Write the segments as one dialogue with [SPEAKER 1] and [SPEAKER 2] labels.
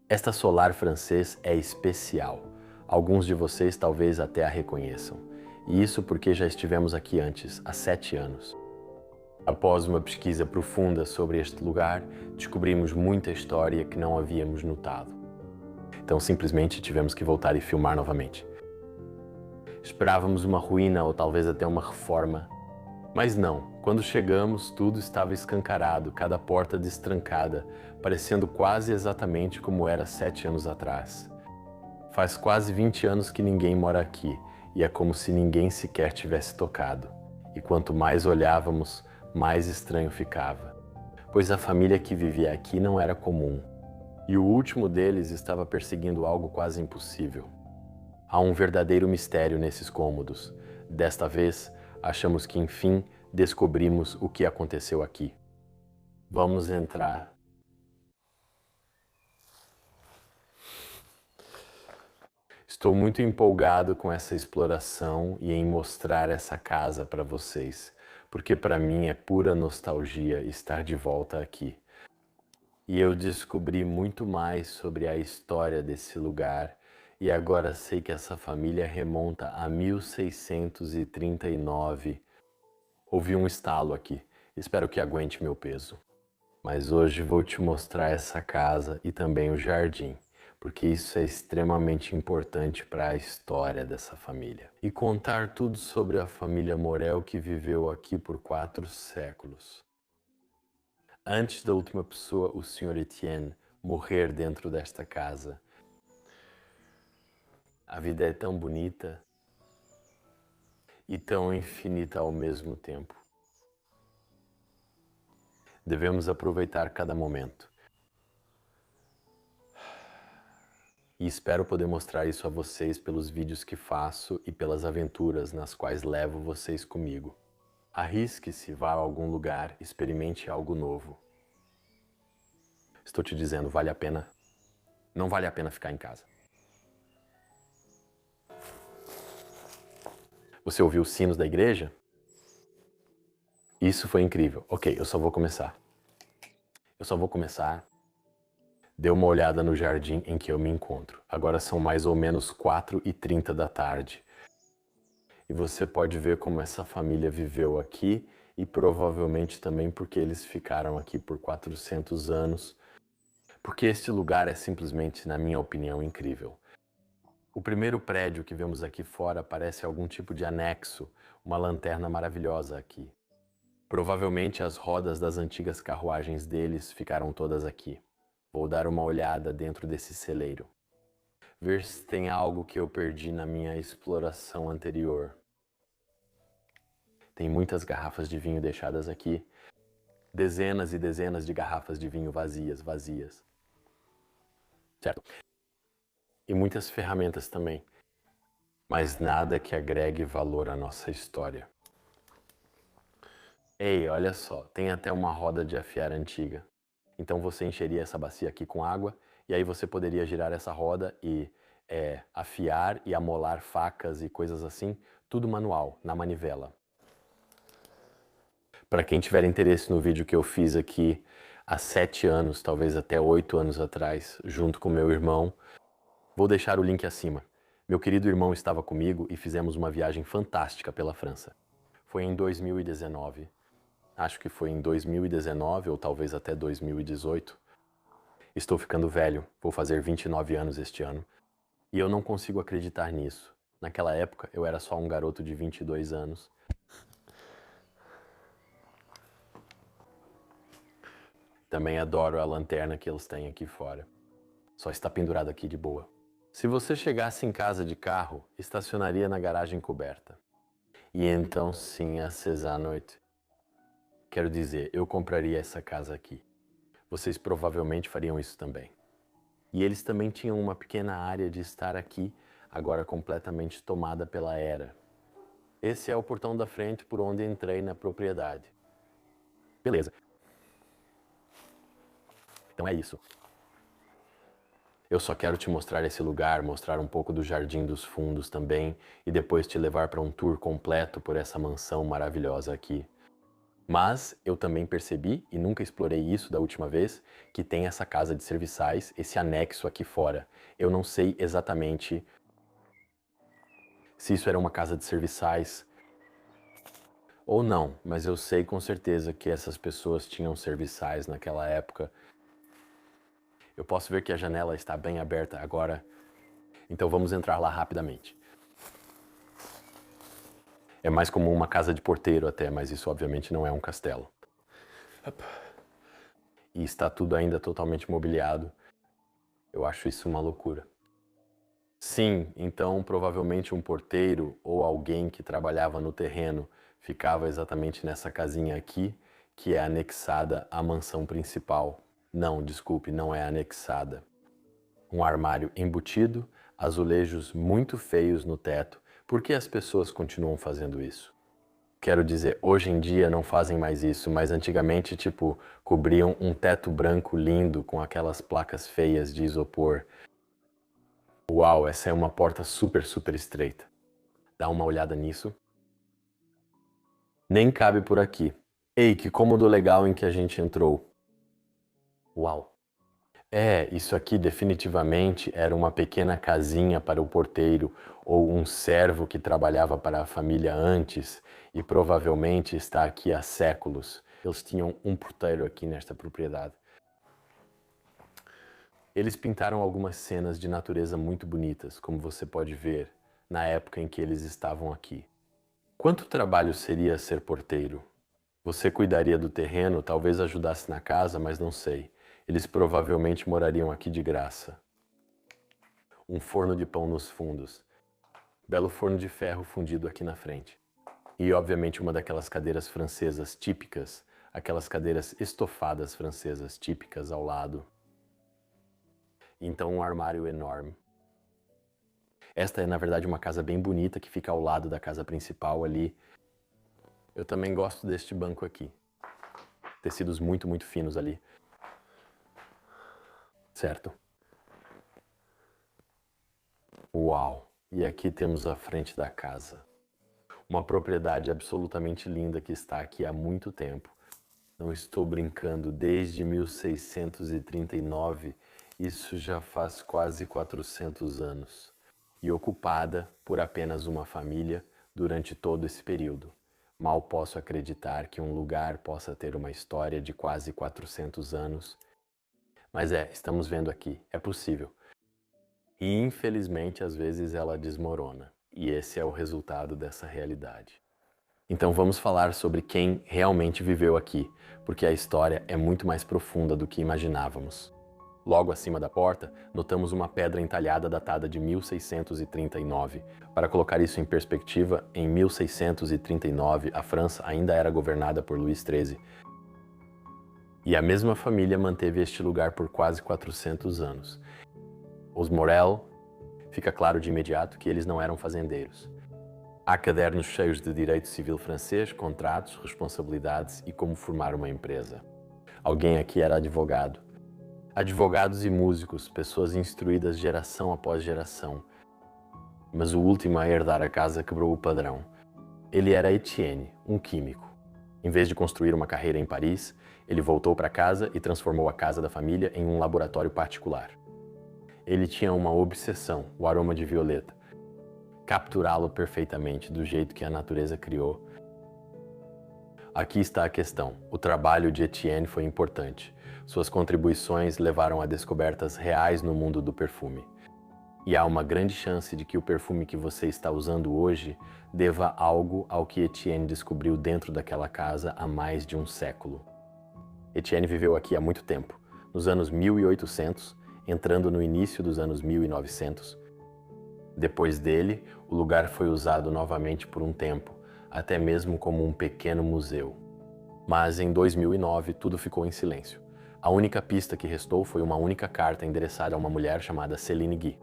[SPEAKER 1] Esta solar francês é especial. Alguns de vocês talvez até a reconheçam. E isso porque já estivemos aqui antes, há 7 anos. Após uma pesquisa profunda sobre este lugar, descobrimos muita história que não havíamos notado. Então simplesmente tivemos que voltar e filmar novamente. Esperávamos uma ruína ou talvez até uma reforma. Mas não, quando chegamos tudo estava escancarado, cada porta destrancada, parecendo quase exatamente como era 7 anos atrás. Faz quase 20 anos que ninguém mora aqui, e é como se ninguém sequer tivesse tocado. E quanto mais olhávamos, mais estranho ficava, pois a família que vivia aqui não era comum. E o último deles estava perseguindo algo quase impossível. Há um verdadeiro mistério nesses cômodos. Desta vez, achamos que enfim descobrimos o que aconteceu aqui. Vamos entrar. Estou muito empolgado com essa exploração e em mostrar essa casa para vocês, porque para mim é pura nostalgia estar de volta aqui. E eu descobri muito mais sobre a história desse lugar e agora sei que essa família remonta a 1639. Ouvi um estalo aqui, espero que aguente meu peso. Mas hoje vou te mostrar essa casa e também o jardim, porque isso é extremamente importante para a história dessa família. E contar tudo sobre a família Morel que viveu aqui por 4 séculos. Antes da última pessoa, o Sr. Etienne, morrer dentro desta casa. A vida é tão bonita e tão infinita ao mesmo tempo. Devemos aproveitar cada momento. E espero poder mostrar isso a vocês pelos vídeos que faço e pelas aventuras nas quais levo vocês comigo. Arrisque-se, vá a algum lugar, experimente algo novo. Estou te dizendo, vale a pena. Não vale a pena ficar em casa. Você ouviu os sinos da igreja? Isso foi incrível. Ok, eu só vou começar. Dê uma olhada no jardim em que eu me encontro. Agora são mais ou menos 4h30 da tarde. E você pode ver como essa família viveu aqui e provavelmente também porque eles ficaram aqui por 400 anos. Porque este lugar é simplesmente, na minha opinião, incrível. O primeiro prédio que vemos aqui fora parece algum tipo de anexo, uma lanterna maravilhosa aqui. Provavelmente as rodas das antigas carruagens deles ficaram todas aqui. Vou dar uma olhada dentro desse celeiro. Ver se tem algo que eu perdi na minha exploração anterior. Tem muitas garrafas de vinho deixadas aqui. Dezenas e dezenas de garrafas de vinho vazias. Certo. E muitas ferramentas também. Mas nada que agregue valor à nossa história. Ei, olha só, tem até uma roda de afiar antiga. Então você encheria essa bacia aqui com água e aí você poderia girar essa roda e afiar e amolar facas e coisas assim, tudo manual, na manivela. Para quem tiver interesse no vídeo que eu fiz aqui há 7 anos, talvez até 8 anos atrás, junto com meu irmão, vou deixar o link acima. Meu querido irmão estava comigo e fizemos uma viagem fantástica pela França. Foi em 2019. Acho que foi em 2019 ou talvez até 2018. Estou ficando velho, vou fazer 29 anos este ano. E eu não consigo acreditar nisso. Naquela época eu era só um garoto de 22 anos. Também adoro a lanterna que eles têm aqui fora. Só está pendurado aqui de boa. Se você chegasse em casa de carro, estacionaria na garagem coberta. E então sim, acesa à noite. Quero dizer, eu compraria essa casa aqui. Vocês provavelmente fariam isso também. E eles também tinham uma pequena área de estar aqui, agora completamente tomada pela era. Esse é o portão da frente por onde entrei na propriedade. Beleza. Então é isso. Eu só quero te mostrar esse lugar, mostrar um pouco do Jardim dos Fundos também, e depois te levar para um tour completo por essa mansão maravilhosa aqui. Mas eu também percebi, e nunca explorei isso da última vez, que tem essa casa de serviçais, esse anexo aqui fora. Eu não sei exatamente se isso era uma casa de serviçais ou não, mas eu sei com certeza que essas pessoas tinham serviçais naquela época. Eu posso ver que a janela está bem aberta agora, então vamos entrar lá rapidamente. É mais como uma casa de porteiro até, mas isso obviamente não é um castelo. E está tudo ainda totalmente mobiliado. Eu acho isso uma loucura. Sim, então provavelmente um porteiro ou alguém que trabalhava no terreno ficava exatamente nessa casinha aqui, que é anexada à mansão principal. Não, desculpe, não é anexada. Um armário embutido, azulejos muito feios no teto. Por que as pessoas continuam fazendo isso? Quero dizer, hoje em dia não fazem mais isso, mas antigamente, tipo, cobriam um teto branco lindo com aquelas placas feias de isopor. Uau, essa é uma porta super, super estreita. Dá uma olhada nisso. Nem cabe por aqui. Ei, que cômodo legal em que a gente entrou. Uau. É, isso aqui definitivamente era uma pequena casinha para o porteiro ou um servo que trabalhava para a família antes e provavelmente está aqui há séculos. Eles tinham um porteiro aqui nesta propriedade. Eles pintaram algumas cenas de natureza muito bonitas, como você pode ver, na época em que eles estavam aqui. Quanto trabalho seria ser porteiro? Você cuidaria do terreno, talvez ajudasse na casa, mas não sei. Eles provavelmente morariam aqui de graça. Um forno de pão nos fundos. Belo forno de ferro fundido aqui na frente. E obviamente uma daquelas cadeiras francesas típicas, aquelas cadeiras estofadas francesas típicas ao lado. Então um armário enorme. Esta é na verdade uma casa bem bonita que fica ao lado da casa principal ali. Eu também gosto deste banco aqui. Tecidos muito, muito finos ali. Certo. Uau! E aqui temos a frente da casa. Uma propriedade absolutamente linda que está aqui há muito tempo. Não estou brincando, desde 1639, isso já faz quase 400 anos. E ocupada por apenas uma família durante todo esse período. Mal posso acreditar que um lugar possa ter uma história de quase 400 anos. Mas estamos vendo aqui, é possível. E infelizmente às vezes ela desmorona. E esse é o resultado dessa realidade. Então vamos falar sobre quem realmente viveu aqui, porque a história é muito mais profunda do que imaginávamos. Logo acima da porta, notamos uma pedra entalhada datada de 1639. Para colocar isso em perspectiva, em 1639 a França ainda era governada por Luís XIII. E a mesma família manteve este lugar por quase 400 anos. Os Morel, fica claro de imediato que eles não eram fazendeiros. Há cadernos cheios de direito civil francês, contratos, responsabilidades e como formar uma empresa. Alguém aqui era advogado. Advogados e músicos, pessoas instruídas geração após geração. Mas o último a herdar a casa quebrou o padrão. Ele era Etienne, um químico. Em vez de construir uma carreira em Paris, ele voltou para casa e transformou a casa da família em um laboratório particular. Ele tinha uma obsessão, o aroma de violeta. Capturá-lo perfeitamente do jeito que a natureza criou. Aqui está a questão. O trabalho de Etienne foi importante. Suas contribuições levaram a descobertas reais no mundo do perfume. E há uma grande chance de que o perfume que você está usando hoje deva algo ao que Etienne descobriu dentro daquela casa há mais de um século. Etienne viveu aqui há muito tempo, nos anos 1800, entrando no início dos anos 1900. Depois dele, o lugar foi usado novamente por um tempo, até mesmo como um pequeno museu. Mas em 2009, tudo ficou em silêncio. A única pista que restou foi uma única carta endereçada a uma mulher chamada Céline Guy.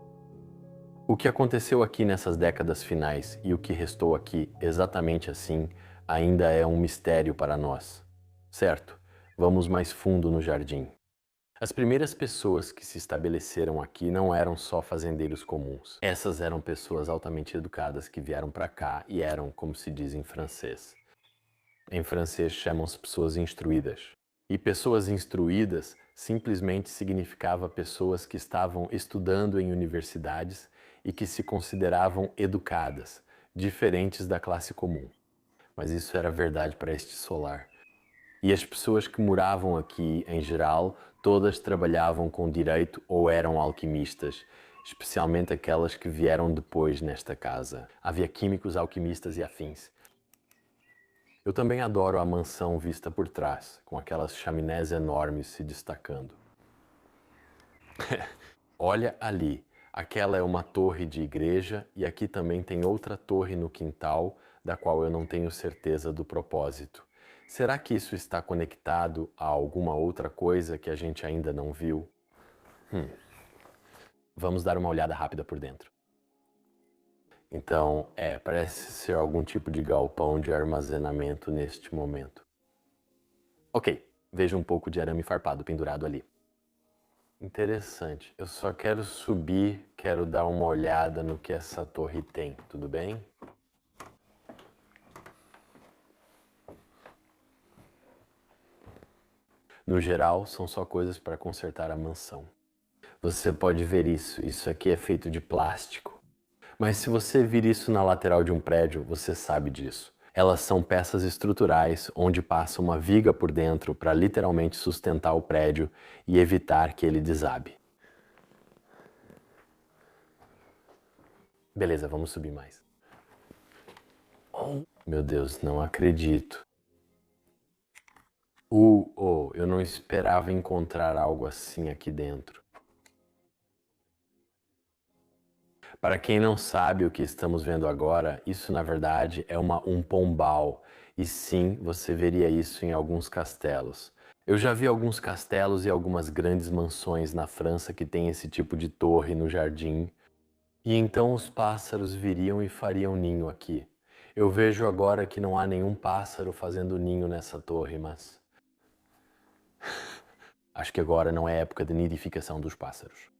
[SPEAKER 1] O que aconteceu aqui nessas décadas finais e o que restou aqui exatamente assim ainda é um mistério para nós. Certo, vamos mais fundo no jardim. As primeiras pessoas que se estabeleceram aqui não eram só fazendeiros comuns. Essas eram pessoas altamente educadas que vieram para cá e eram, como se diz em francês, Em francês chamam-se pessoas instruídas. E pessoas instruídas simplesmente significava pessoas que estavam estudando em universidades e que se consideravam educadas, diferentes da classe comum. Mas isso era verdade para este solar. E as pessoas que moravam aqui, em geral, todas trabalhavam com direito ou eram alquimistas, especialmente aquelas que vieram depois nesta casa. Havia químicos, alquimistas e afins. Eu também adoro a mansão vista por trás, com aquelas chaminés enormes se destacando. Olha ali, aquela é uma torre de igreja e aqui também tem outra torre no quintal, da qual eu não tenho certeza do propósito. Será que isso está conectado a alguma outra coisa que a gente ainda não viu? Vamos dar uma olhada rápida por dentro. Então, parece ser algum tipo de galpão de armazenamento neste momento. Ok, veja um pouco de arame farpado pendurado ali. Interessante. Eu só quero subir, quero dar uma olhada no que essa torre tem, tudo bem? No geral, são só coisas para consertar a mansão. Você pode ver isso aqui é feito de plástico. Mas se você vir isso na lateral de um prédio, você sabe disso. Elas são peças estruturais onde passa uma viga por dentro para literalmente sustentar o prédio e evitar que ele desabe. Beleza, vamos subir mais. Oh, meu Deus, não acredito. Eu não esperava encontrar algo assim aqui dentro. Para quem não sabe o que estamos vendo agora, isso na verdade é um pombal. E sim, você veria isso em alguns castelos. Eu já vi alguns castelos e algumas grandes mansões na França que tem esse tipo de torre no jardim. E então os pássaros viriam e fariam ninho aqui. Eu vejo agora que não há nenhum pássaro fazendo ninho nessa torre, mas acho que agora não é época de nidificação dos pássaros.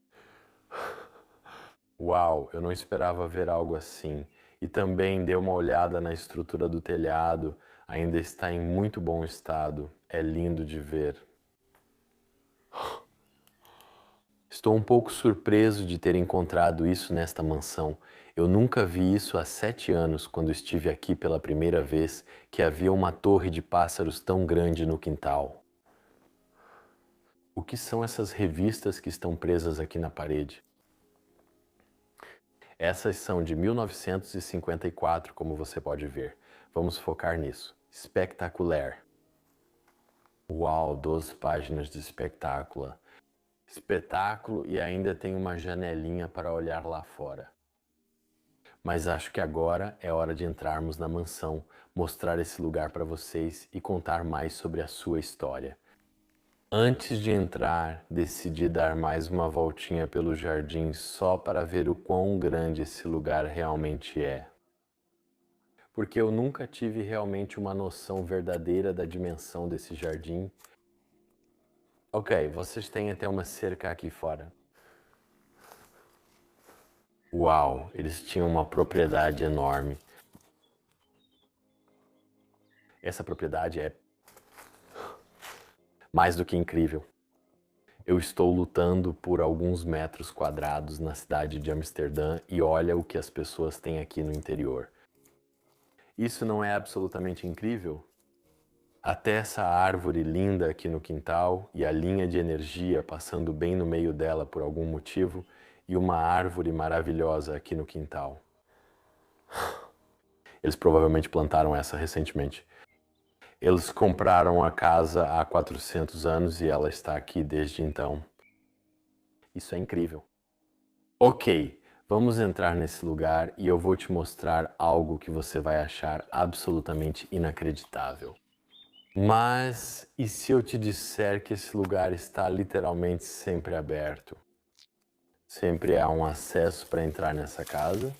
[SPEAKER 1] Uau, eu não esperava ver algo assim. E também dei uma olhada na estrutura do telhado, ainda está em muito bom estado. É lindo de ver. Estou um pouco surpreso de ter encontrado isso nesta mansão. Eu nunca vi isso há 7 anos, quando estive aqui pela primeira vez, que havia uma torre de pássaros tão grande no quintal. O que são essas revistas que estão presas aqui na parede? Essas são de 1954, como você pode ver. Vamos focar nisso. Spectaculaire. Uau, 12 páginas de espectáculo. Espetáculo e ainda tem uma janelinha para olhar lá fora. Mas acho que agora é hora de entrarmos na mansão, mostrar esse lugar para vocês e contar mais sobre a sua história. Antes de entrar, decidi dar mais uma voltinha pelo jardim só para ver o quão grande esse lugar realmente é. Porque eu nunca tive realmente uma noção verdadeira da dimensão desse jardim. Ok, vocês têm até uma cerca aqui fora. Uau, eles tinham uma propriedade enorme. Essa propriedade é mais do que incrível. Eu estou lutando por alguns metros quadrados na cidade de Amsterdã e olha o que as pessoas têm aqui no interior. Isso não é absolutamente incrível? Até essa árvore linda aqui no quintal e a linha de energia passando bem no meio dela por algum motivo e uma árvore maravilhosa aqui no quintal. Eles provavelmente plantaram essa recentemente. Eles compraram a casa há 400 anos e ela está aqui desde então. Isso é incrível. Ok, vamos entrar nesse lugar e eu vou te mostrar algo que você vai achar absolutamente inacreditável. Mas e se eu te disser que esse lugar está literalmente sempre aberto? Sempre há um acesso para entrar nessa casa,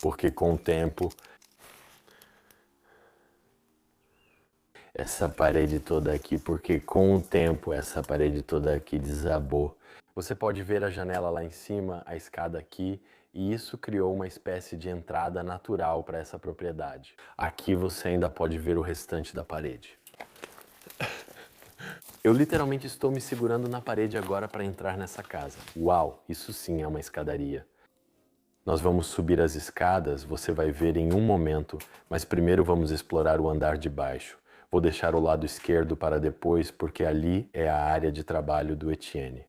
[SPEAKER 1] porque com o tempo essa parede toda aqui desabou Você pode ver a janela lá em cima, a escada aqui, e isso criou uma espécie de entrada natural para essa propriedade. Aqui você ainda pode ver o restante da parede. Eu literalmente estou me segurando na parede agora para entrar nessa casa. Uau, isso sim é uma escadaria. Nós vamos subir as escadas, você vai ver em um momento, mas primeiro vamos explorar o andar de baixo. Vou deixar o lado esquerdo para depois, porque ali é a área de trabalho do Etienne.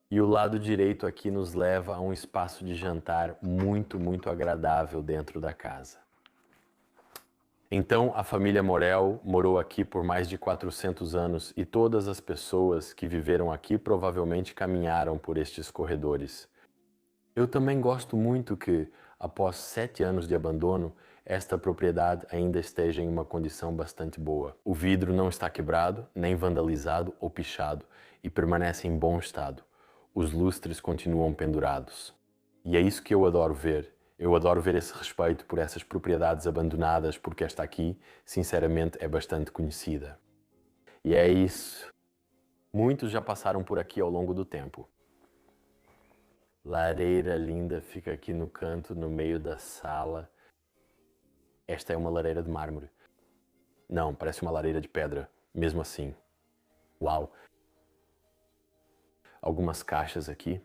[SPEAKER 1] E o lado direito aqui nos leva a um espaço de jantar muito agradável dentro da casa. Então, a família Morel morou aqui por mais de 400 anos e todas as pessoas que viveram aqui provavelmente caminharam por estes corredores. Eu também gosto muito que, após 7 anos de abandono, esta propriedade ainda esteja em uma condição bastante boa. O vidro não está quebrado, nem vandalizado ou pichado e permanece em bom estado. Os lustres continuam pendurados. E é isso que eu adoro ver. Eu adoro ver esse respeito por essas propriedades abandonadas, porque esta aqui, sinceramente, é bastante conhecida. E é isso. Muitos já passaram por aqui ao longo do tempo. Lareira linda fica aqui no canto, no meio da sala. Esta é uma lareira de mármore. Não, parece uma lareira de pedra, mesmo assim. Uau! Algumas caixas aqui.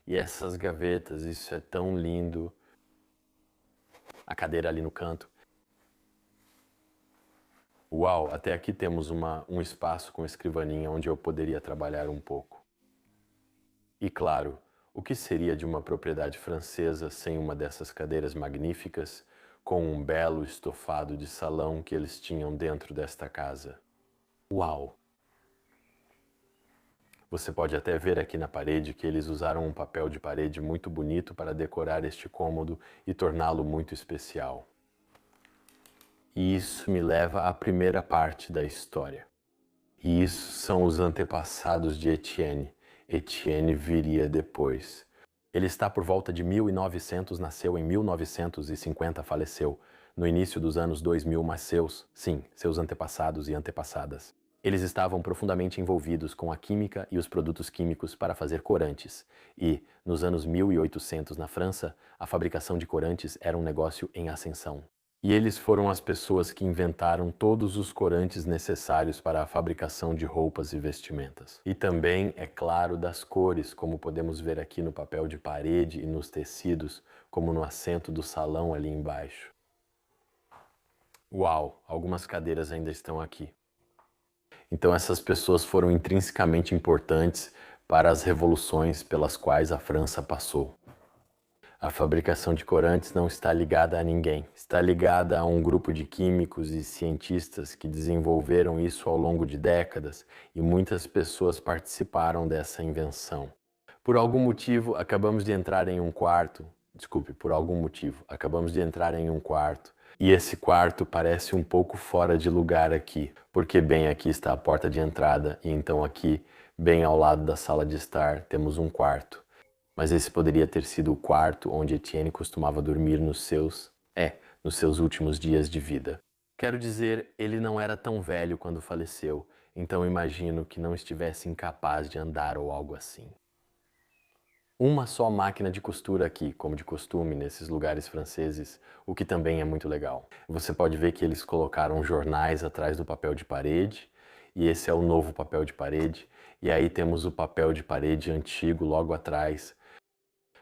[SPEAKER 1] E essas gavetas, isso é tão lindo. A cadeira ali no canto. Uau, até aqui temos um espaço com escrivaninha onde eu poderia trabalhar um pouco. E claro, o que seria de uma propriedade francesa sem uma dessas cadeiras magníficas, com um belo estofado de salão que eles tinham dentro desta casa? Uau! Você pode até ver aqui na parede que eles usaram um papel de parede muito bonito para decorar este cômodo e torná-lo muito especial. E isso me leva à primeira parte da história. E isso são os antepassados de Etienne. Etienne viria depois. Ele está por volta de 1900, nasceu em 1950, faleceu. No início dos anos 2000, mas seus antepassados e antepassadas. Eles estavam profundamente envolvidos com a química e os produtos químicos para fazer corantes. E, nos anos 1800, na França, a fabricação de corantes era um negócio em ascensão. E eles foram as pessoas que inventaram todos os corantes necessários para a fabricação de roupas e vestimentas. E também, é claro, das cores, como podemos ver aqui no papel de parede e nos tecidos, como no assento do salão ali embaixo. Uau, algumas cadeiras ainda estão aqui. Então essas pessoas foram intrinsecamente importantes para as revoluções pelas quais a França passou. A fabricação de corantes não está ligada a ninguém. Está ligada a um grupo de químicos e cientistas que desenvolveram isso ao longo de décadas e muitas pessoas participaram dessa invenção. Por algum motivo, acabamos de entrar em um quarto. Acabamos de entrar em um quarto. E esse quarto parece um pouco fora de lugar aqui, porque bem aqui está a porta de entrada e então aqui, bem ao lado da sala de estar, temos um quarto. Mas esse poderia ter sido o quarto onde Etienne costumava dormir nos seus últimos dias de vida. Quero dizer, ele não era tão velho quando faleceu, então imagino que não estivesse incapaz de andar ou algo assim. Uma só máquina de costura aqui, como de costume nesses lugares franceses, o que também é muito legal. Você pode ver que eles colocaram jornais atrás do papel de parede, e esse é o novo papel de parede, e aí temos o papel de parede antigo logo atrás.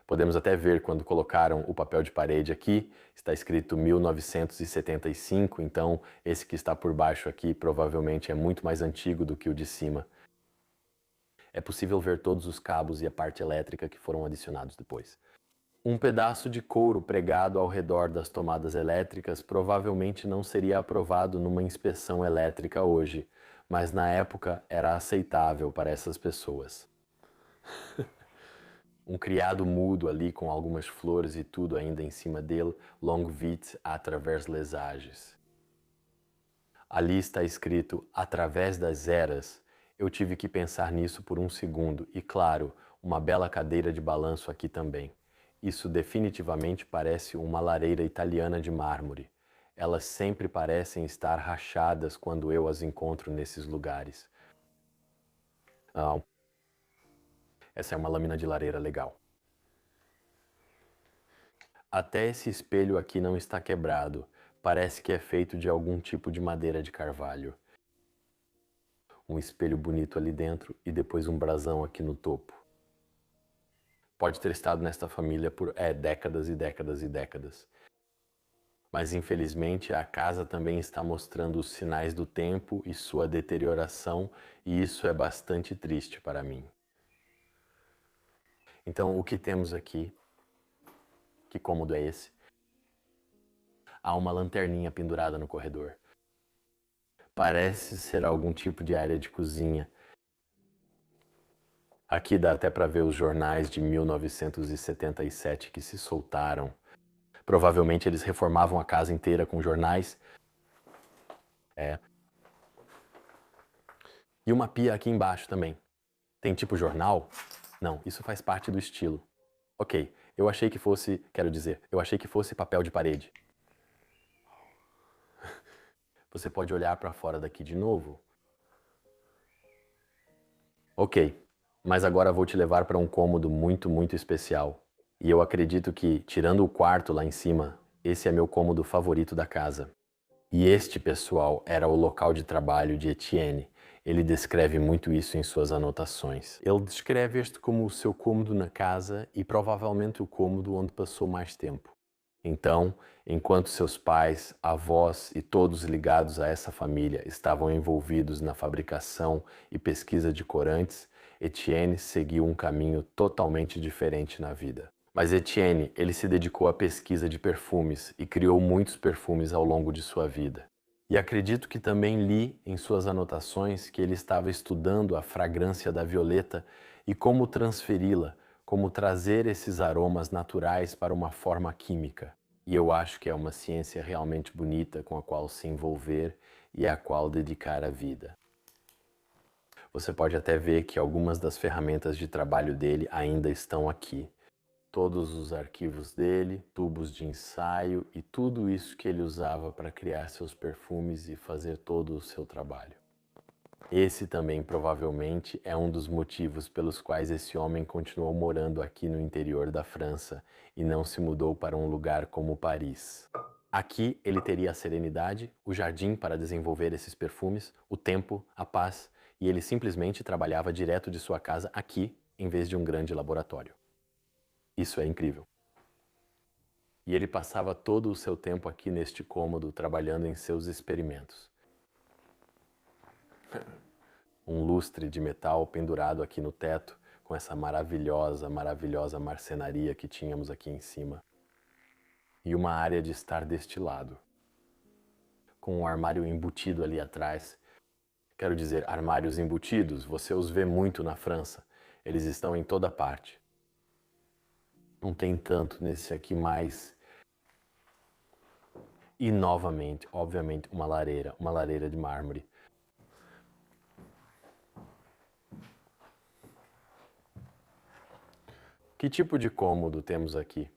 [SPEAKER 1] Podemos até ver quando colocaram o papel de parede aqui, está escrito 1975, então esse que está por baixo aqui provavelmente é muito mais antigo do que o de cima. É possível ver todos os cabos e a parte elétrica que foram adicionados depois. Um pedaço de couro pregado ao redor das tomadas elétricas provavelmente não seria aprovado numa inspeção elétrica hoje, mas na época era aceitável para essas pessoas. Um criado mudo ali com algumas flores e tudo ainda em cima dele, longue vite à travers les âges. Ali está escrito através das eras. Eu tive que pensar nisso por um segundo e, claro, uma bela cadeira de balanço aqui também. Isso definitivamente parece uma lareira italiana de mármore. Elas sempre parecem estar rachadas quando eu as encontro nesses lugares. Essa é uma lâmina de lareira legal. Até esse espelho aqui não está quebrado. Parece que é feito de algum tipo de madeira de carvalho. Um espelho bonito ali dentro e depois um brasão aqui no topo. Pode ter estado nesta família por décadas e décadas e décadas. Mas infelizmente a casa também está mostrando os sinais do tempo e sua deterioração, e isso é bastante triste para mim. Então o que temos aqui? Que cômodo é esse? Há uma lanterninha pendurada no corredor. Parece ser algum tipo de área de cozinha. Aqui dá até para ver os jornais de 1977 que se soltaram. Provavelmente eles reformavam a casa inteira com jornais. E uma pia aqui embaixo também. Tem tipo jornal? Não, isso faz parte do estilo. Ok, eu achei que fosse papel de parede. Você pode olhar para fora daqui de novo? Ok, mas agora vou te levar para um cômodo muito especial. E eu acredito que, tirando o quarto lá em cima, esse é meu cômodo favorito da casa. E este, pessoal, era o local de trabalho de Etienne. Ele descreve muito isso em suas anotações. Ele descreve este como o seu cômodo na casa e provavelmente o cômodo onde passou mais tempo. Então, enquanto seus pais, avós e todos ligados a essa família estavam envolvidos na fabricação e pesquisa de corantes, Etienne seguiu um caminho totalmente diferente na vida. Mas Etienne, ele se dedicou à pesquisa de perfumes e criou muitos perfumes ao longo de sua vida. E acredito que também li em suas anotações que ele estava estudando a fragrância da violeta e como transferi-la, como trazer esses aromas naturais para uma forma química. E eu acho que é uma ciência realmente bonita com a qual se envolver e a qual dedicar a vida. Você pode até ver que algumas das ferramentas de trabalho dele ainda estão aqui. Todos os arquivos dele, tubos de ensaio e tudo isso que ele usava para criar seus perfumes e fazer todo o seu trabalho. Esse também provavelmente é um dos motivos pelos quais esse homem continuou morando aqui no interior da França e não se mudou para um lugar como Paris. Aqui ele teria a serenidade, o jardim para desenvolver esses perfumes, o tempo, a paz, e ele simplesmente trabalhava direto de sua casa aqui, em vez de um grande laboratório. Isso é incrível. E ele passava todo o seu tempo aqui neste cômodo trabalhando em seus experimentos. Um lustre de metal pendurado aqui no teto, com essa maravilhosa marcenaria que tínhamos aqui em cima. E uma área de estar deste lado, com um armário embutido ali atrás. Quero dizer, armários embutidos, você os vê muito na França. Eles estão em toda parte. Não tem tanto nesse aqui mais. E novamente, obviamente, uma lareira de mármore. Que tipo de cômodo temos aqui?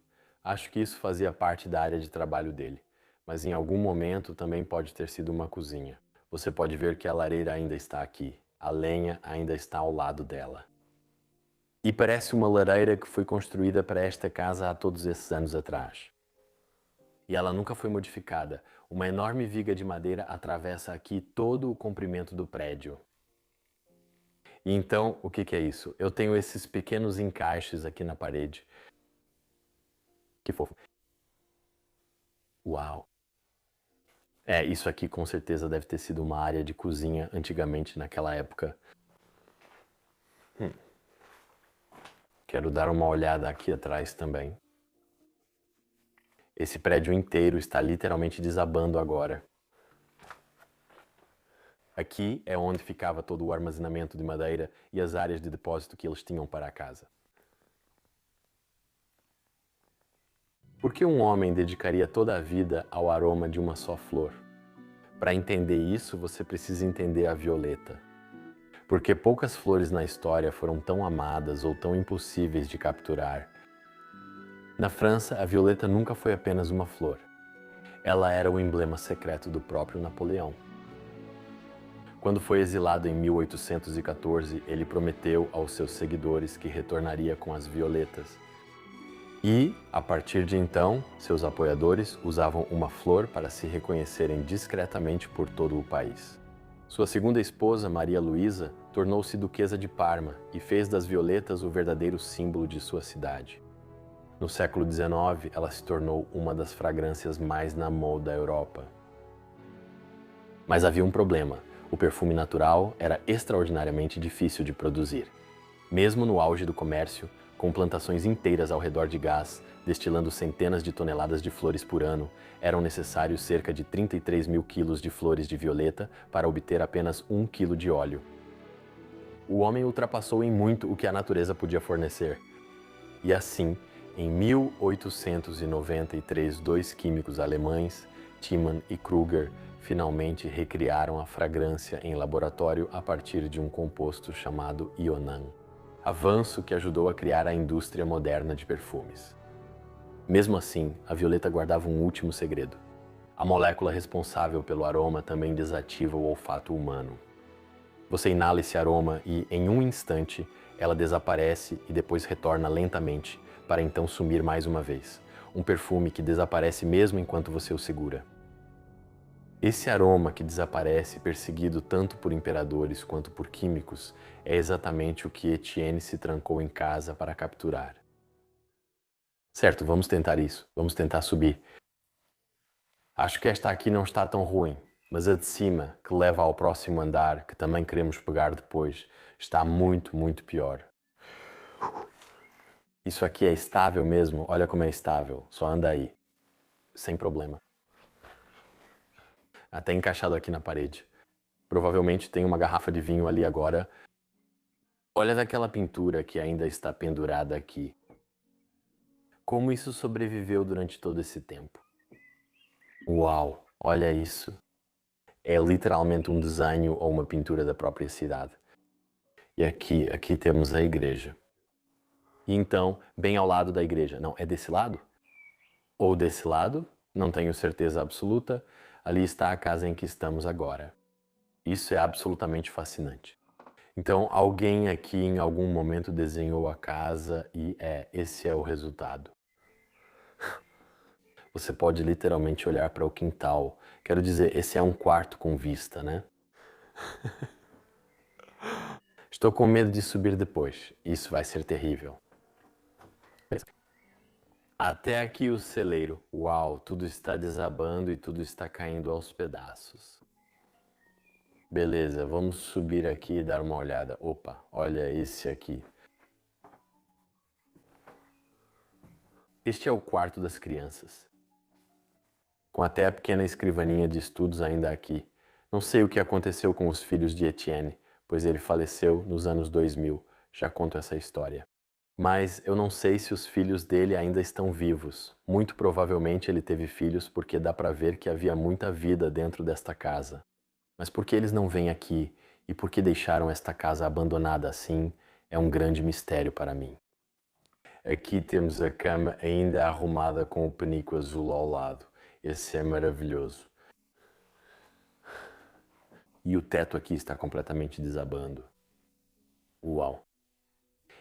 [SPEAKER 1] Acho que isso fazia parte da área de trabalho dele, mas em algum momento também pode ter sido uma cozinha. Você pode ver que a lareira ainda está aqui, a lenha ainda está ao lado dela. E parece uma lareira que foi construída para esta casa há todos esses anos atrás. E ela nunca foi modificada. Uma enorme viga de madeira atravessa aqui todo o comprimento do prédio. E então, o que é isso? Eu tenho esses pequenos encaixes aqui na parede. Que fofo. Uau! Isso aqui com certeza deve ter sido uma área de cozinha antigamente naquela época. Quero dar uma olhada aqui atrás também. Esse prédio inteiro está literalmente desabando agora. Aqui é onde ficava todo o armazenamento de madeira e as áreas de depósito que eles tinham para a casa. Por que um homem dedicaria toda a vida ao aroma de uma só flor? Para entender isso, você precisa entender a violeta. Porque poucas flores na história foram tão amadas ou tão impossíveis de capturar. Na França, a violeta nunca foi apenas uma flor. Ela era o emblema secreto do próprio Napoleão. Quando foi exilado em 1814, ele prometeu aos seus seguidores que retornaria com as violetas. E, a partir de então, seus apoiadores usavam uma flor para se reconhecerem discretamente por todo o país. Sua segunda esposa, Maria Luísa, tornou-se duquesa de Parma e fez das violetas o verdadeiro símbolo de sua cidade. No século XIX, ela se tornou uma das fragrâncias mais na moda da Europa. Mas havia um problema. O perfume natural era extraordinariamente difícil de produzir. Mesmo no auge do comércio, com plantações inteiras ao redor de Gás, destilando centenas de toneladas de flores por ano, eram necessários cerca de 33 mil quilos de flores de violeta para obter apenas 1 quilo de óleo. O homem ultrapassou em muito o que a natureza podia fornecer. E assim, em 1893, dois químicos alemães, Tiemann e Krüger, finalmente recriaram a fragrância em laboratório a partir de um composto chamado ionan. Avanço que ajudou a criar a indústria moderna de perfumes. Mesmo assim, a violeta guardava um último segredo. A molécula responsável pelo aroma também desativa o olfato humano. Você inala esse aroma e, em um instante, ela desaparece e depois retorna lentamente, para então sumir mais uma vez. Um perfume que desaparece mesmo enquanto você o segura. Esse aroma que desaparece, perseguido tanto por imperadores quanto por químicos, é exatamente o que Etienne se trancou em casa para capturar. Certo, vamos tentar isso. Vamos tentar subir. Acho que esta aqui não está tão ruim, mas a de cima, que leva ao próximo andar, que também queremos pegar depois, está muito, muito pior. Isso aqui é estável mesmo? Olha como é estável. Só anda aí. Sem problema. Até encaixado aqui na parede. Provavelmente tem uma garrafa de vinho ali agora. Olha daquela pintura que ainda está pendurada aqui. Como isso sobreviveu durante todo esse tempo? Uau, olha isso. É literalmente um desenho ou uma pintura da própria cidade. E aqui temos a igreja. E então, bem ao lado da igreja, não, é desse lado? Ou desse lado? Não tenho certeza absoluta. Ali está a casa em que estamos agora. Isso é absolutamente fascinante. Então, alguém aqui em algum momento desenhou a casa e esse é o resultado. Você pode literalmente olhar para o quintal. Quero dizer, esse é um quarto com vista, né? Estou com medo de subir depois. Isso vai ser terrível. Até aqui o celeiro. Uau, tudo está desabando e tudo está caindo aos pedaços. Beleza, vamos subir aqui e dar uma olhada. Opa, olha esse aqui. Este é o quarto das crianças. Com até a pequena escrivaninha de estudos ainda aqui. Não sei o que aconteceu com os filhos de Etienne, pois ele faleceu nos anos 2000. Já conto essa história. Mas eu não sei se os filhos dele ainda estão vivos. Muito provavelmente ele teve filhos porque dá para ver que havia muita vida dentro desta casa. Mas por que eles não vêm aqui e por que deixaram esta casa abandonada assim é um grande mistério para mim. Aqui temos a cama ainda arrumada com o penico azul ao lado. Esse é maravilhoso. E o teto aqui está completamente desabando. Uau!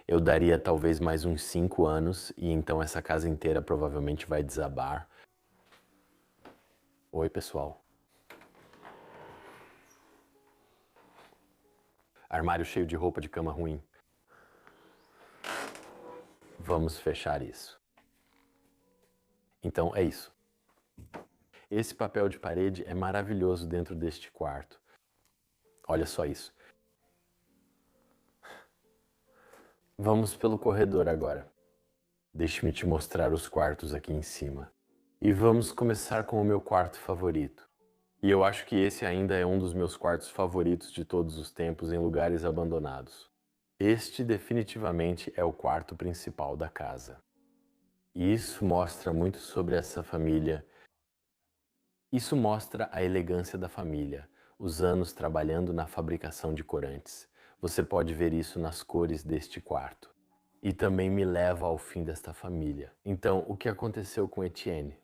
[SPEAKER 1] Eu daria talvez mais uns 5 anos e então essa casa inteira provavelmente vai desabar. Oi, pessoal. Armário cheio de roupa de cama ruim. Vamos fechar isso. Então é isso. Esse papel de parede é maravilhoso dentro deste quarto. Olha só isso. Vamos pelo corredor agora. Deixe-me te mostrar os quartos aqui em cima. E vamos começar com o meu quarto favorito. E eu acho que esse ainda é um dos meus quartos favoritos de todos os tempos em lugares abandonados. Este definitivamente é o quarto principal da casa. E isso mostra muito sobre essa família. Isso mostra a elegância da família, os anos trabalhando na fabricação de corantes. Você pode ver isso nas cores deste quarto. E também me leva ao fim desta família. Então, o que aconteceu com Etienne?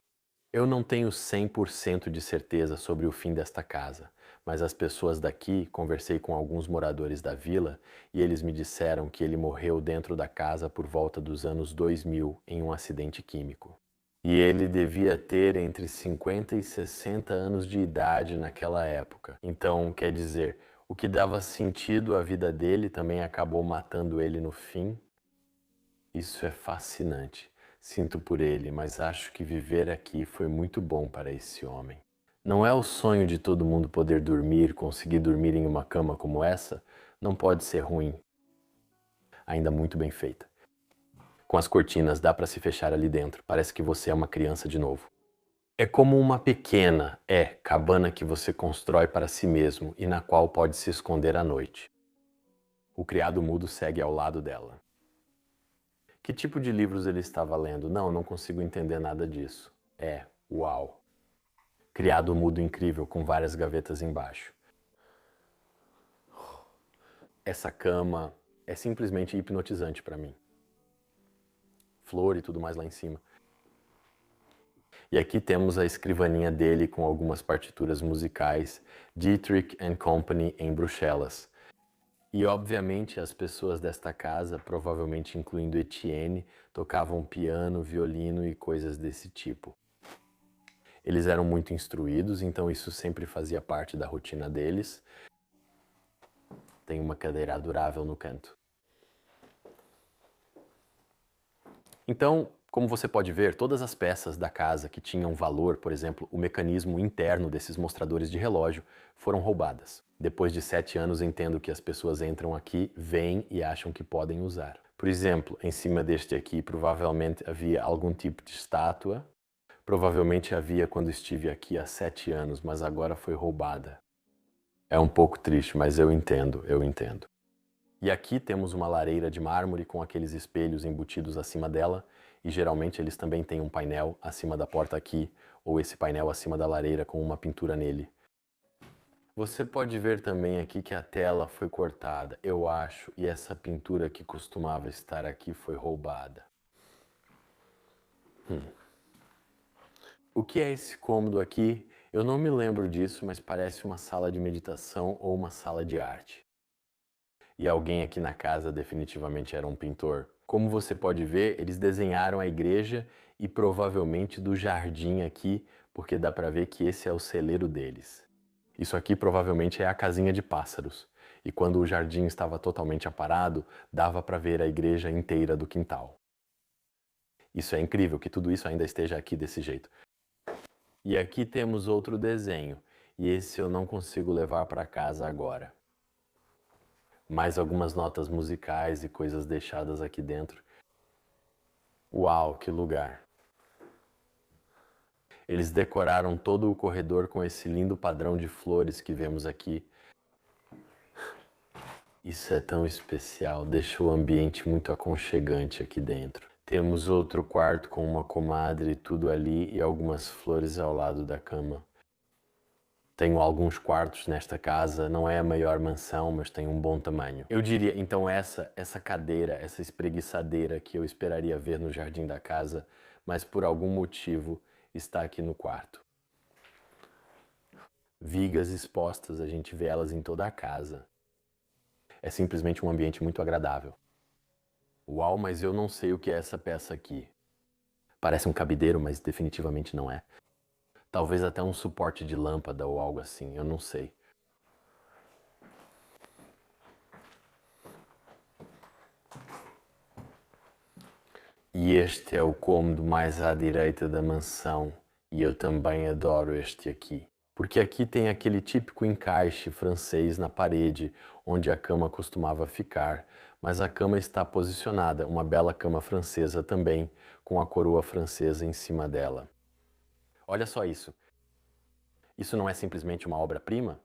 [SPEAKER 1] Eu não tenho 100% de certeza sobre o fim desta casa, mas as pessoas daqui, conversei com alguns moradores da vila e eles me disseram que ele morreu dentro da casa por volta dos anos 2000 em um acidente químico. E ele devia ter entre 50 e 60 anos de idade naquela época. Então, quer dizer, o que dava sentido à vida dele também acabou matando ele no fim. Isso é fascinante. Sinto por ele, mas acho que viver aqui foi muito bom para esse homem. Não é o sonho de todo mundo poder dormir, conseguir dormir em uma cama como essa? Não pode ser ruim. Ainda muito bem feita. Com as cortinas dá para se fechar ali dentro. Parece que você é uma criança de novo. É como uma pequena, cabana que você constrói para si mesmo e na qual pode se esconder à noite. O criado mudo segue ao lado dela. Que tipo de livros ele estava lendo? Não consigo entender nada disso. Uau. Criado mudo incrível com várias gavetas embaixo. Essa cama é simplesmente hipnotizante para mim. Flor e tudo mais lá em cima. E aqui temos a escrivaninha dele com algumas partituras musicais, Dietrich & Company em Bruxelas. E obviamente as pessoas desta casa, provavelmente incluindo Etienne, tocavam piano, violino e coisas desse tipo. Eles eram muito instruídos, então isso sempre fazia parte da rotina deles. Tem uma cadeira adorável no canto. Então, como você pode ver, todas as peças da casa que tinham valor, por exemplo, o mecanismo interno desses mostradores de relógio, foram roubadas. Depois de 7 anos, entendo que as pessoas entram aqui, veem e acham que podem usar. Por exemplo, em cima deste aqui, provavelmente havia algum tipo de estátua. Provavelmente havia quando estive aqui há 7 anos, mas agora foi roubada. É um pouco triste, mas eu entendo. E aqui temos uma lareira de mármore com aqueles espelhos embutidos acima dela, e geralmente eles também têm um painel acima da porta aqui, ou esse painel acima da lareira com uma pintura nele. Você pode ver também aqui que a tela foi cortada, eu acho, e essa pintura que costumava estar aqui foi roubada. O que é esse cômodo aqui? Eu não me lembro disso, mas parece uma sala de meditação ou uma sala de arte. E alguém aqui na casa definitivamente era um pintor. Como você pode ver, eles desenharam a igreja e provavelmente do jardim aqui, porque dá para ver que esse é o celeiro deles. Isso aqui provavelmente é a casinha de pássaros. E quando o jardim estava totalmente aparado, dava para ver a igreja inteira do quintal. Isso é incrível que tudo isso ainda esteja aqui desse jeito. E aqui temos outro desenho, e esse eu não consigo levar para casa agora. Mais algumas notas musicais e coisas deixadas aqui dentro. Uau, que lugar! Eles decoraram todo o corredor com esse lindo padrão de flores que vemos aqui. Isso é tão especial, deixa o ambiente muito aconchegante aqui dentro. Temos outro quarto com uma comadre e tudo ali e algumas flores ao lado da cama. Tenho alguns quartos nesta casa, não é a maior mansão, mas tem um bom tamanho. Eu diria, então essa cadeira, essa espreguiçadeira que eu esperaria ver no jardim da casa, mas por algum motivo está aqui no quarto. Vigas expostas, a gente vê elas em toda a casa. É simplesmente um ambiente muito agradável. Uau, mas eu não sei o que é essa peça aqui. Parece um cabideiro, mas definitivamente não é. Talvez até um suporte de lâmpada ou algo assim, eu não sei. E este é o cômodo mais à direita da mansão, e eu também adoro este aqui. Porque aqui tem aquele típico encaixe francês na parede, onde a cama costumava ficar, mas a cama está posicionada, uma bela cama francesa também, com a coroa francesa em cima dela. Olha só isso. Isso não é simplesmente uma obra-prima?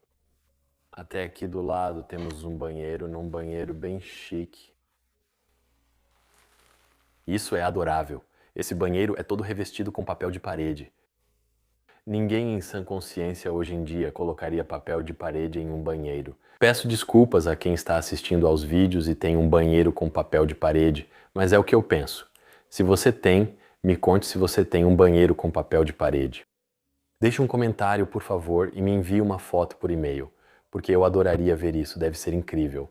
[SPEAKER 1] Até aqui do lado temos um banheiro, num banheiro bem chique. Isso é adorável. Esse banheiro é todo revestido com papel de parede. Ninguém em sã consciência hoje em dia colocaria papel de parede em um banheiro. Peço desculpas a quem está assistindo aos vídeos e tem um banheiro com papel de parede, mas é o que eu penso. Se você tem, Me conte se você tem um banheiro com papel de parede. Deixe um comentário, por favor, e me envie uma foto por e-mail, porque eu adoraria ver isso, deve ser incrível.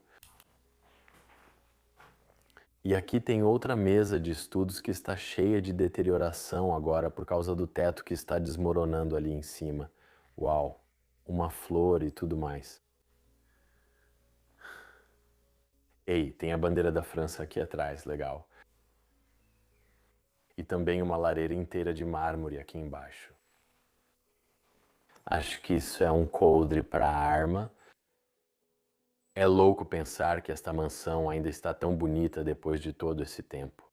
[SPEAKER 1] E aqui tem outra mesa de estudos que está cheia de deterioração agora por causa do teto que está desmoronando ali em cima. Uau, uma flor e tudo mais. Ei, tem a bandeira da França aqui atrás, legal. E também uma lareira inteira de mármore aqui embaixo. Acho que isso é um coldre para arma. É louco pensar que esta mansão ainda está tão bonita depois de todo esse tempo.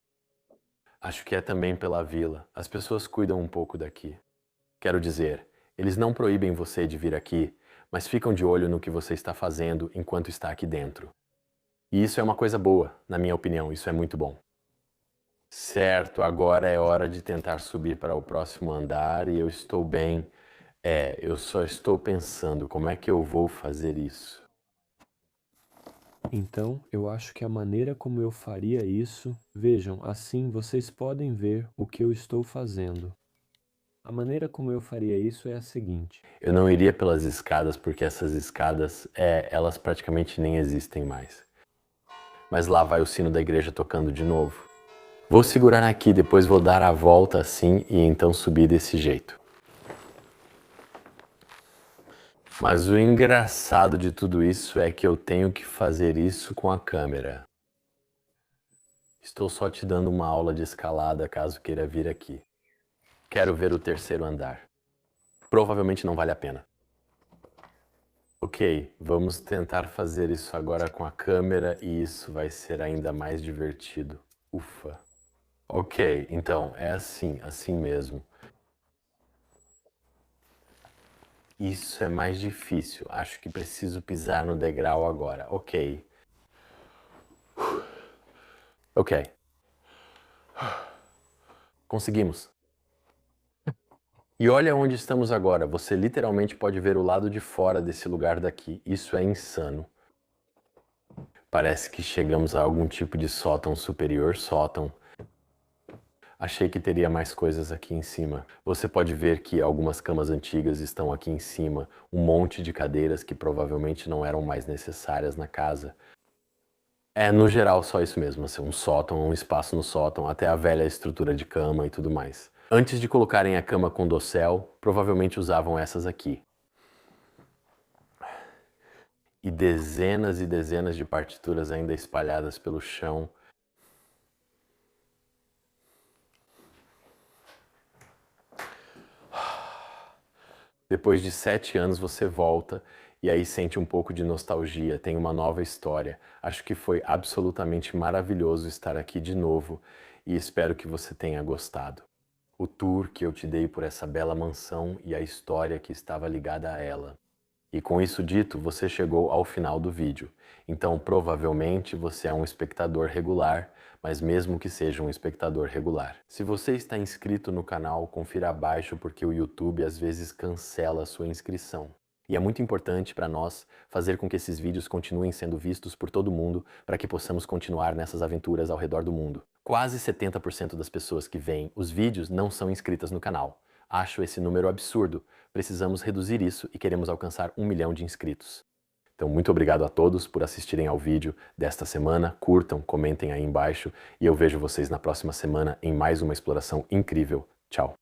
[SPEAKER 1] Acho que é também pela vila. As pessoas cuidam um pouco daqui. Quero dizer, eles não proíbem você de vir aqui, mas ficam de olho no que você está fazendo enquanto está aqui dentro. E isso é uma coisa boa, na minha opinião, isso é muito bom. Certo, agora é hora de tentar subir para o próximo andar e eu estou bem. Eu só estou pensando como é que eu vou fazer isso.
[SPEAKER 2] Então, eu acho que a maneira como eu faria isso, vejam, assim vocês podem ver o que eu estou fazendo. A maneira como eu faria isso é a seguinte.
[SPEAKER 1] Eu não iria pelas escadas porque essas escadas, elas praticamente nem existem mais. Mas lá vai o sino da igreja tocando de novo. Vou segurar aqui, depois vou dar a volta assim e então subir desse jeito. Mas o engraçado de tudo isso é que eu tenho que fazer isso com a câmera. Estou só te dando uma aula de escalada caso queira vir aqui. Quero ver o terceiro andar. Provavelmente não vale a pena. Ok, vamos tentar fazer isso agora com a câmera e isso vai ser ainda mais divertido. Ufa. Ok, então é assim mesmo. Isso é mais difícil. Acho que preciso pisar no degrau agora. Ok. Ok. Conseguimos. E olha onde estamos agora. Você literalmente pode ver o lado de fora desse lugar daqui. Isso é insano. Parece que chegamos a algum tipo de sótão superior, sótão. Achei que teria mais coisas aqui em cima. Você pode ver que algumas camas antigas estão aqui em cima, um monte de cadeiras que provavelmente não eram mais necessárias na casa. No geral, só isso mesmo, assim, um sótão, um espaço no sótão, até a velha estrutura de cama e tudo mais. Antes de colocarem a cama com dossel, provavelmente usavam essas aqui. E dezenas de partituras ainda espalhadas pelo chão. Depois de 7 anos você volta e aí sente um pouco de nostalgia, tem uma nova história. Acho que foi absolutamente maravilhoso estar aqui de novo e espero que você tenha gostado. O tour que eu te dei por essa bela mansão e a história que estava ligada a ela. E com isso dito, você chegou ao final do vídeo. Então, provavelmente, você é um espectador regular, mas mesmo que seja um espectador regular. Se você está inscrito no canal, confira abaixo porque o YouTube às vezes cancela a sua inscrição. E é muito importante para nós fazer com que esses vídeos continuem sendo vistos por todo mundo para que possamos continuar nessas aventuras ao redor do mundo. Quase 70% das pessoas que veem os vídeos não são inscritas no canal. Acho esse número absurdo. Precisamos reduzir isso e queremos alcançar 1 milhão de inscritos. Então, muito obrigado a todos por assistirem ao vídeo desta semana. Curtam, comentem aí embaixo e eu vejo vocês na próxima semana em mais uma exploração incrível. Tchau!